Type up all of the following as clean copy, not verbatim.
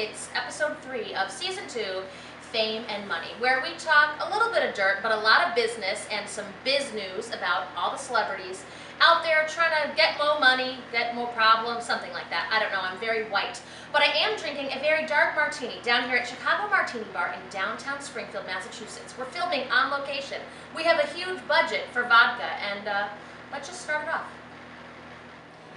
It's episode 3 of season 2, Fame and Money, where we talk a little bit of dirt, but a lot of business and some biz news about all the celebrities out there trying to get more money, get more problems, something like that. I don't know, I'm very white. But I am drinking a very dark martini down here at Chicago Martini Bar in downtown Springfield, Massachusetts. We're filming on location. We have a huge budget for vodka, and let's just start it off.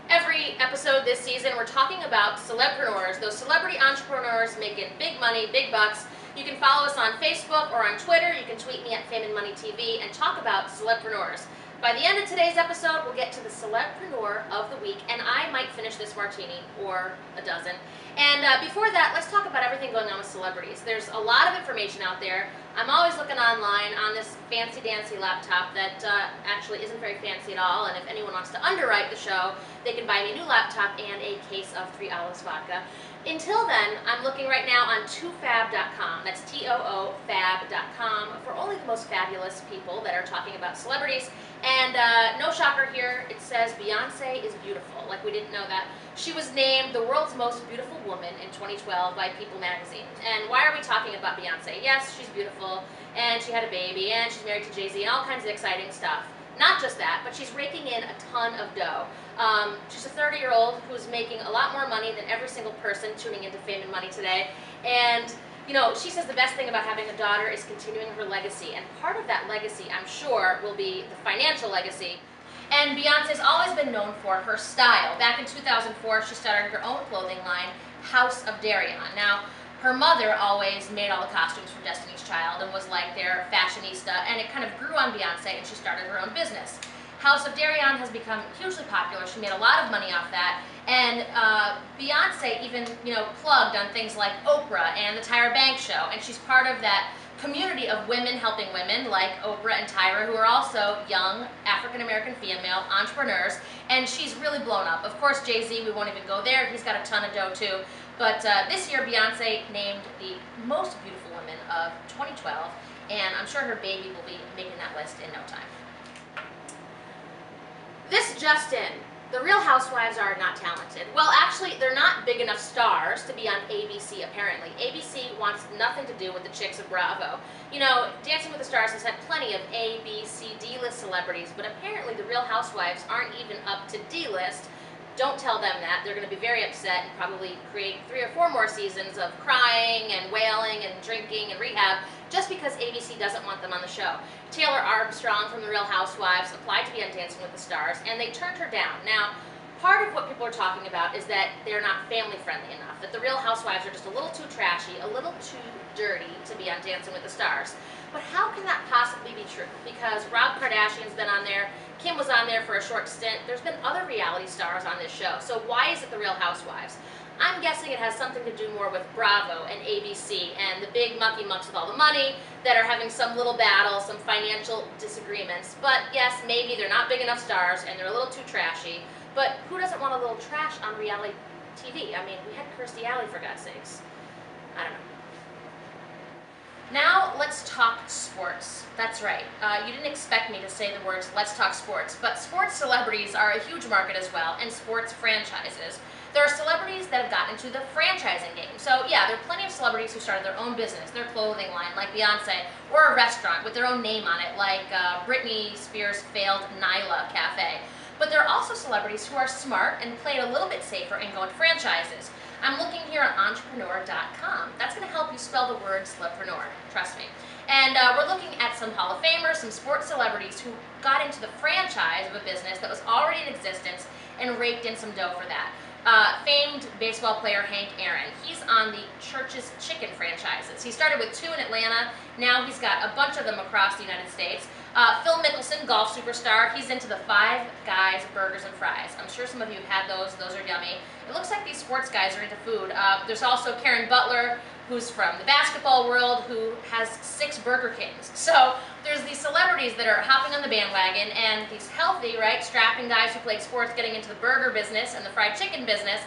Every episode this season, we're talking about celebpreneurs, those celebrity entrepreneurs making big money, big bucks. You can follow us on Facebook or on Twitter. You can tweet me at Fame and Money TV and talk about celebpreneurs. By the end of today's episode, we'll get to the celebpreneur of the week, and I might finish this martini, or a dozen. And before that, let's talk about everything going on with celebrities. There's a lot of information out there. I'm always looking online on this fancy-dancy laptop that actually isn't very fancy at all, and if anyone wants to underwrite the show, they can buy me a new laptop and a case of 3 Olives vodka. Until then, I'm looking right now on toofab.com. That's TOOfab.com for only the most fabulous people that are talking about celebrities. And no shocker here, it says Beyonce is beautiful. Like we didn't know that. She was named the world's most beautiful woman in 2012 by People magazine. And why are we talking about Beyonce? Yes, she's beautiful, and she had a baby, and she's married to Jay-Z, and all kinds of exciting stuff. Not just that, but she's raking in a ton of dough. She's a 30-year-old who's making a lot more money than every single person tuning into Fame and Money today. And, you know, she says the best thing about having a daughter is continuing her legacy. And part of that legacy, I'm sure, will be the financial legacy. And Beyonce's always been known for her style. Back in 2004, she started her own clothing line, House of Darion. Now, her mother always made all the costumes for Destiny's Child and was like their fashionista, and it kind of grew on Beyonce, and she started her own business. House of Darion has become hugely popular. She made a lot of money off that, and Beyonce even, you know, plugged on things like Oprah and the Tyra Banks Show, and she's part of that community of women helping women like Oprah and Tyra, who are also young African-American female entrepreneurs, and she's really blown up. Of course, Jay-Z, we won't even go there. He's got a ton of dough too. But this year, Beyonce named the most beautiful women of 2012, and I'm sure her baby will be making that list in no time. This just in. The Real Housewives are not talented. Well, actually, they're not big enough stars to be on ABC, apparently. ABC wants nothing to do with the chicks of Bravo. You know, Dancing with the Stars has had plenty of A, B, C, D-list celebrities, but apparently the Real Housewives aren't even up to D-list. Don't tell them that. They're going to be very upset and probably create 3 or 4 more seasons of crying and wailing and drinking and rehab just because ABC doesn't want them on the show. Taylor Armstrong from The Real Housewives applied to be on Dancing with the Stars, and they turned her down. Now, part of what people are talking about is that they're not family-friendly enough, that The Real Housewives are just a little too trashy, a little too dirty to be on Dancing with the Stars. But how can that possibly be true? Because Rob Kardashian's been on there, Kim was on there for a short stint, there's been other reality stars on this show, so why is it The Real Housewives? I'm guessing it has something to do more with Bravo and ABC and the big mucky mucks with all the money that are having some little battle, some financial disagreements. But yes, maybe they're not big enough stars and they're a little too trashy, but who doesn't want a little trash on reality TV? I mean, we had Kirstie Alley, for God's sakes. I don't know. Now, let's talk sports. That's right. You didn't expect me to say the words, let's talk sports, but sports celebrities are a huge market as well, and sports franchises. There are celebrities that have gotten into the franchising game. So yeah, there are plenty of celebrities who started their own business, their clothing line, like Beyonce, or a restaurant with their own name on it, like Britney Spears' failed Nyla Cafe. But there are also celebrities who are smart and play it a little bit safer and go into franchises. I'm looking here on entrepreneur.com. That's going to help you spell the word celebpreneur, trust me. And we're looking at some Hall of Famers, some sports celebrities who got into the franchise of a business that was already in existence and raked in some dough for that. Famed baseball player Hank Aaron. He's on the Church's Chicken franchises. He started with 2 in Atlanta. Now he's got a bunch of them across the United States. Phil Mickelson, golf superstar, he's into the Five Guys burgers and fries. I'm sure some of you have had those. Those are yummy. It looks like these sports guys are into food. There's also Karen Butler, who's from the basketball world, who has 6 Burger Kings. So there's these celebrities that are hopping on the bandwagon, and these healthy, right, strapping guys who played sports getting into the burger business and the fried chicken business,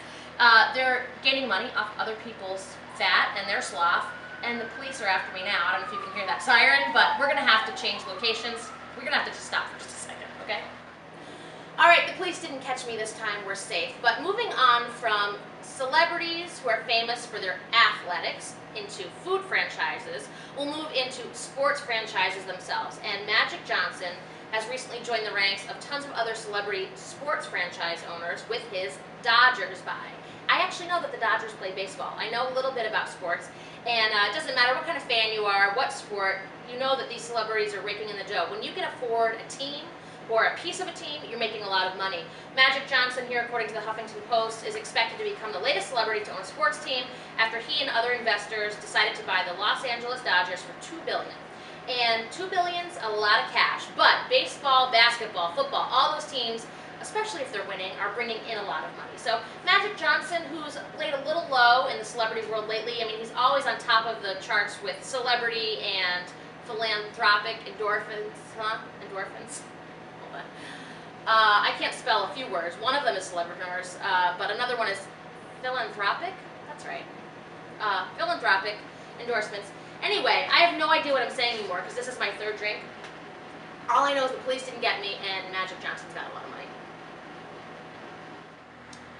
they're gaining money off other people's fat and their sloth, and the police are after me now. I don't know if you can hear that siren, but we're going to have to change locations. We're going to have to just stop for just a second, okay? All right, the police didn't catch me this time, we're safe. But moving on from celebrities who are famous for their athletics into food franchises, we'll move into sports franchises themselves. And Magic Johnson has recently joined the ranks of tons of other celebrity sports franchise owners with his Dodgers buy. I actually know that the Dodgers play baseball. I know a little bit about sports, and it doesn't matter what kind of fan you are, what sport, you know that these celebrities are raking in the dough. When you can afford a team or a piece of a team, you're making a lot of money. Magic Johnson here, according to the Huffington Post, is expected to become the latest celebrity to own a sports team after he and other investors decided to buy the Los Angeles Dodgers for $2 billion. And $2 billion's a lot of cash, but baseball, basketball, football, all those teams, especially if they're winning, are bringing in a lot of money. So Magic Johnson, who's laid a little low in the celebrity world lately, I mean, he's always on top of the charts with celebrity and philanthropic endorphins, Endorphins? Hold on. I can't spell a few words. One of them is celebritors, but another one is philanthropic. That's right. Philanthropic endorsements. Anyway, I have no idea what I'm saying anymore because this is my third drink. All I know is the police didn't get me, and Magic Johnson's got a lot of money.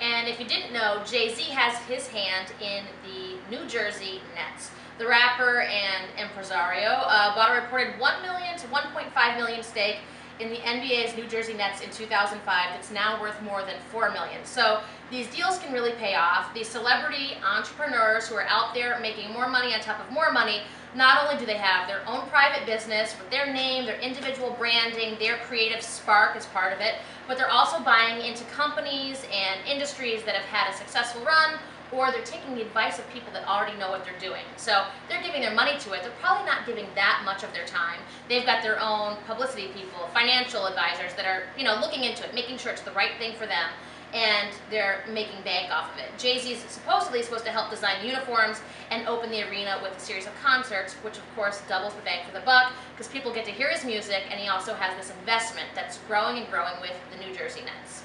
And if you didn't know, Jay-Z has his hand in the New Jersey Nets. The rapper and impresario bought a reported $1 million to $1.5 million stake in the NBA's New Jersey Nets in 2005 that's now worth more than $4 million. So these deals can really pay off. These celebrity entrepreneurs who are out there making more money on top of more money, not only do they have their own private business with their name, their individual branding, their creative spark as part of it, but they're also buying into companies and industries that have had a successful run, or they're taking the advice of people that already know what they're doing. So they're giving their money to it. They're probably not giving that much of their time. They've got their own publicity people, financial advisors that are, looking into it, making sure it's the right thing for them, and they're making bank off of it. Jay-Z's supposedly supposed to help design uniforms and open the arena with a series of concerts, which of course doubles the bang for the buck because people get to hear his music, and he also has this investment that's growing and growing with the New Jersey Nets.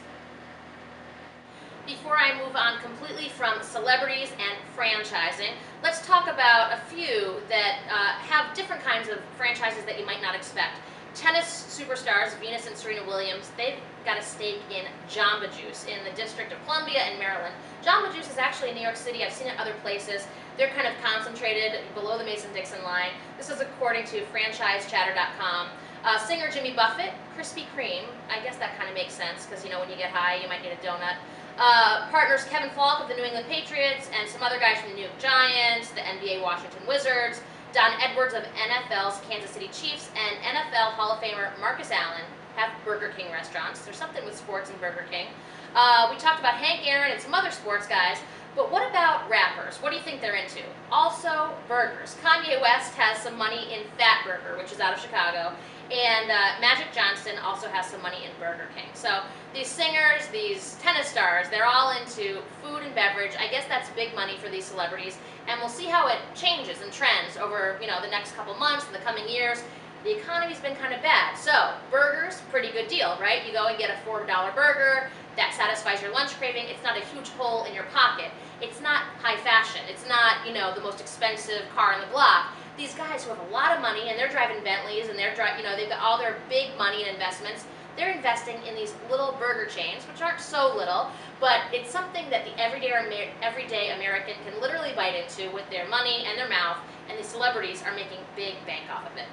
Before I move on completely from celebrities and franchising, let's talk about a few that have different kinds of franchises that you might not expect. Tennis superstars Venus and Serena Williams, they've got a stake in Jamba Juice in the District of Columbia in Maryland. Jamba Juice is actually in New York City. I've seen it other places. They're kind of concentrated below the Mason-Dixon line. This is according to franchisechatter.com. Singer Jimmy Buffett, Krispy Kreme, I guess that kind of makes sense because, when you get high, you might need a donut. Partners Kevin Falk of the New England Patriots and some other guys from the New York Giants, the NBA Washington Wizards, Don Edwards of NFL's Kansas City Chiefs, and NFL Hall of Famer Marcus Allen have Burger King restaurants. There's something with sports and Burger King. We talked about Hank Aaron and some other sports guys, but what about rappers? What do you think they're into? Also, burgers. Kanye West has some money in Fat Burger, which is out of Chicago, and Magic Johnson also has some money in Burger King. So these singers, these tennis stars, they're all into food and beverage. I guess that's big money for these celebrities, and we'll see how it changes and trends over the next couple months and the coming years. The economy's been kind of bad, so burgers, pretty good deal, right? You go and get a $4 burger, that satisfies your lunch craving. It's not a huge hole in your pocket. It's not high fashion. It's not, the most expensive car in the block. These guys who have a lot of money and they're driving Bentleys and they've got all their big money and investments, they're investing in these little burger chains, which aren't so little, but it's something that the everyday American can literally bite into with their money and their mouth, and these celebrities are making big bank off of it.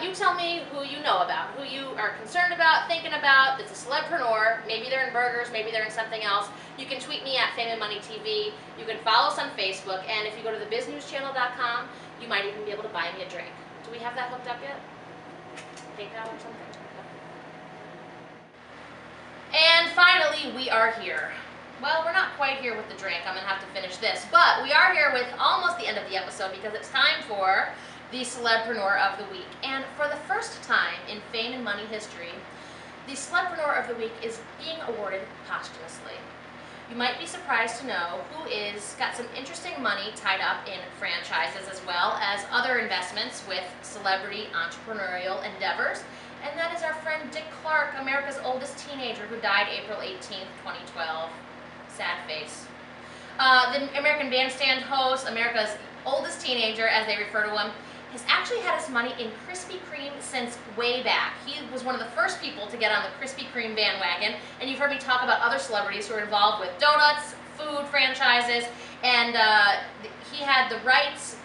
You tell me who you know about, who you are concerned about, thinking about, that's a celebpreneur. Maybe they're in burgers, maybe they're in something else. You can tweet me at FameandMoneyTV. You can follow us on Facebook, and if you go to the Businewschannel.com, you might even be able to buy me a drink. Do we have that hooked up yet? PayPal or something? And finally, we are here. Well, we're not quite here with the drink. I'm going to have to finish this. But we are here with almost the end of the episode because it's time for the Celebpreneur of the Week. And for the first time in Fame and Money history, the Celebpreneur of the Week is being awarded posthumously. You might be surprised to know who is got some interesting money tied up in franchises as well as other investments with celebrity entrepreneurial endeavors. And that is our friend Dick Clark, America's oldest teenager who died April 18th, 2012. Sad face. The American Bandstand host, America's oldest teenager, as they refer to him, has actually had his money in Krispy Kreme since way back. He was one of the first people to get on the Krispy Kreme bandwagon, and you've heard me talk about other celebrities who are involved with donuts, food franchises, and he had the rights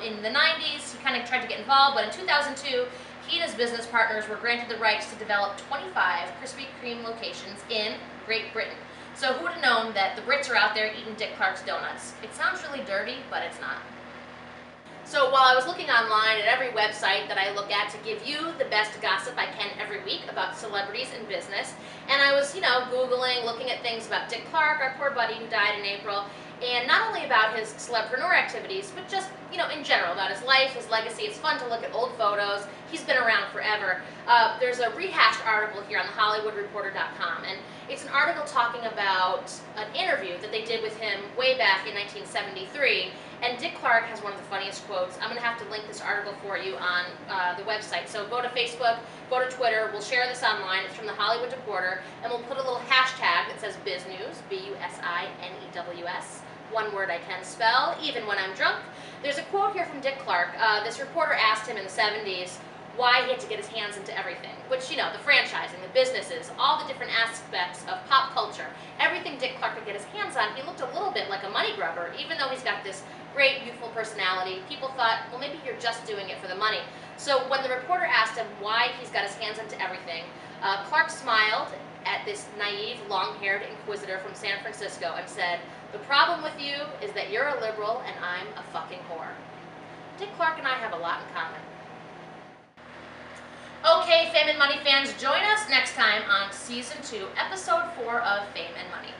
in the 90s. He kind of tried to get involved, but in 2002, he and his business partners were granted the rights to develop 25 Krispy Kreme locations in Great Britain. So who would have known that the Brits are out there eating Dick Clark's donuts? It sounds really dirty, but it's not. So while I was looking online at every website that I look at to give you the best gossip I can every week about celebrities and business, and I was, Googling, looking at things about Dick Clark, our poor buddy who died in April, and not only about his celebpreneur activities, but just, in general, about his life, his legacy. It's fun to look at old photos. He's been around forever. There's a rehashed article here on the HollywoodReporter.com, and it's an article talking about an interview that they did with him way back in 1973, and Dick Clark has one of the funniest quotes. I'm going to have to link this article for you on the website, so go to Facebook, go to Twitter, we'll share this online. It's from the Hollywood Reporter, and we'll put a little hashtag that says Businews, B-U-S-I-N-E-W-S, one word I can spell, even when I'm drunk. There's a quote here from Dick Clark. This reporter asked him in the 70s why he had to get his hands into everything, which, the franchising, the businesses, all the different aspects of pop culture, everything Dick Clark could get his hands on. He looked a little bit like a money grubber, even though he's got this great youthful personality. People thought, well, maybe you're just doing it for the money. So when the reporter asked him why he's got his hands into everything, Clark smiled at this naive, long-haired inquisitor from San Francisco and said, "The problem with you is that you're a liberal and I'm a fucking whore." Dick Clark and I have a lot in common. Okay, Fame and Money fans, join us next time on Season 2, Episode 4 of Fame and Money.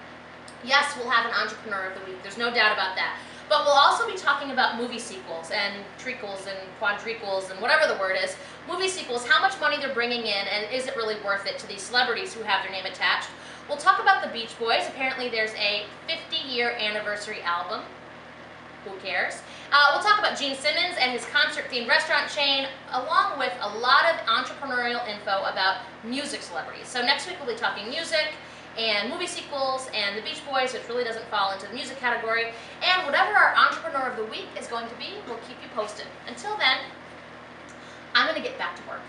Yes, we'll have an Entrepreneur of the Week, there's no doubt about that. But we'll also be talking about movie sequels and trequels and quadruquels and whatever the word is. Movie sequels, how much money they're bringing in, and is it really worth it to these celebrities who have their name attached. We'll talk about the Beach Boys. Apparently there's a 50-year anniversary album. Who cares? We'll talk about Gene Simmons and his concert-themed restaurant chain, along with a lot of entrepreneurial info about music celebrities. So next week we'll be talking music and movie sequels and the Beach Boys, which really doesn't fall into the music category. And whatever our Entrepreneur of the Week is going to be, we'll keep you posted. Until then, I'm going to get back to work.